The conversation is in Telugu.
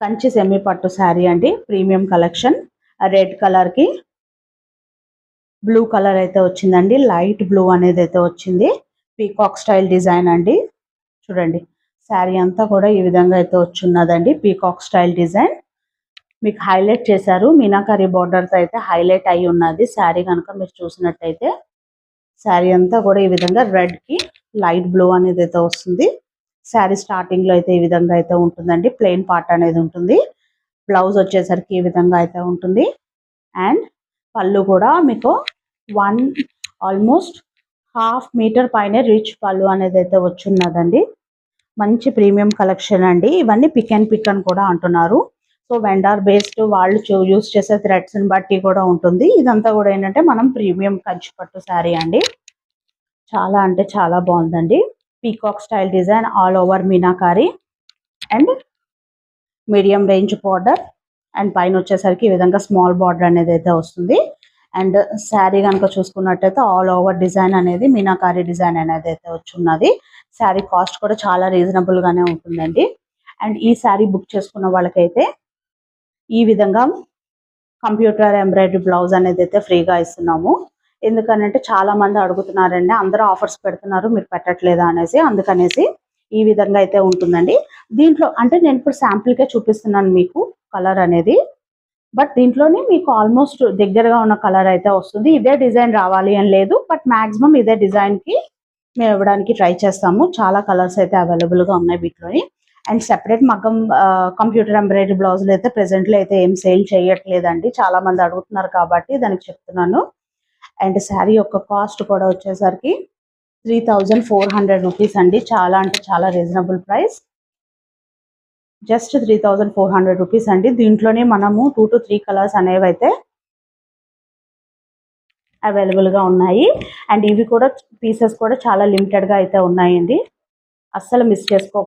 కంచి సెమీ పట్టు శారీ అండి, ప్రీమియం కలెక్షన్. రెడ్ కలర్కి బ్లూ కలర్ అయితే వచ్చిందండి, లైట్ బ్లూ అనేది అయితే వచ్చింది. పీకాక్ స్టైల్ డిజైన్ అండి. చూడండి శారీ అంతా కూడా ఈ విధంగా అయితే వచ్చున్నదండి. పీకాక్ స్టైల్ డిజైన్ మీకు హైలైట్ చేశారు. మీనాకరీ బోర్డర్స్ అయితే హైలైట్ అయి ఉన్నది శారీ కనుక మీరు చూసినట్టయితే. శారీ అంతా కూడా ఈ విధంగా రెడ్ కి లైట్ బ్లూ అనేది అయితే వస్తుంది. శారీ స్టార్టింగ్ లో అయితే ఈ విధంగా అయితే ఉంటుందండి, ప్లెయిన్ పార్ట్ అనేది ఉంటుంది. బ్లౌజ్ వచ్చేసరికి ఈ విధంగా అయితే ఉంటుంది. అండ్ పళ్ళు కూడా మీకు ఆల్మోస్ట్ హాఫ్ మీటర్ పైన రిచ్ పళ్ళు అనేది అయితే వచ్చున్నదండి. మంచి ప్రీమియం కలెక్షన్ అండి. ఇవన్నీ పిక్ అండ్ పిక్ అని కూడా అంటున్నారు. సో వెండార్ బేస్డ్ వాళ్ళు యూస్ చేసే థ్రెడ్స్ ని బట్టి కూడా ఉంటుంది. ఇదంతా కూడా ఏంటంటే మనం ప్రీమియం కంచిపట్టు శారీ అండి. చాలా అంటే చాలా బాగుందండి. Peacock style design all over meenakari and medium range border and పైన వచ్చేసరికి ఈ విధంగా స్మాల్ బార్డర్ అనేది అయితే వస్తుంది. అండ్ శారీ కనుక చూసుకున్నట్టయితే ఆల్ ఓవర్ డిజైన్ అనేది మీనాకారి డిజైన్ అనేది అయితే వచ్చున్నది. శారీ కాస్ట్ కూడా చాలా రీజనబుల్ గానే ఉంటుందండి. అండ్ ఈ శారీ బుక్ చేసుకున్న వాళ్ళకైతే ఈ విధంగా కంప్యూటర్ ఎంబ్రాయిడరీ బ్లౌజ్ అనేది అయితే ఫ్రీగా ఇస్తున్నాము. ఎందుకనంటే చాలా మంది అడుగుతున్నారండి, అందరూ ఆఫర్స్ పెడుతున్నారు మీరు పెట్టట్లేదా అనేసి. అందుకనేసి ఈ విధంగా అయితే ఉంటుందండి. దీంట్లో అంటే నేను ఇప్పుడు శాంపుల్కే చూపిస్తున్నాను మీకు కలర్ అనేది. బట్ దీంట్లోనే మీకు ఆల్మోస్ట్ దగ్గరగా ఉన్న కలర్ అయితే వస్తుంది. ఇదే డిజైన్ రావాలి అని లేదు, బట్ మాక్సిమం ఇదే డిజైన్కి మేము ఇవ్వడానికి ట్రై చేస్తాము. చాలా కలర్స్ అయితే అవైలబుల్గా ఉన్నాయి వీటిలోని. అండ్ సెపరేట్ మగ్గం కంప్యూటర్ ఎంబ్రాయిడరీ బ్లౌజులు అయితే ప్రెసెంట్లో అయితే ఏం సేల్ చేయట్లేదండి. చాలా మంది అడుగుతున్నారు కాబట్టి దానికి చెప్తున్నాను. అండ్ శారీ యొక్క కాస్ట్ కూడా వచ్చేసరికి 3400 రూపీస్ అండి. చాలా అంటే చాలా రీజనబుల్ ప్రైస్. జస్ట్ 3400 రూపీస్ అండి. దీంట్లోనే మనము 2 to 3 కలర్స్ అనేవి అయితే అవైలబుల్గా ఉన్నాయి. అండ్ ఇవి కూడా పీసెస్ కూడా చాలా లిమిటెడ్గా అయితే ఉన్నాయండి. అస్సలు మిస్ చేసుకో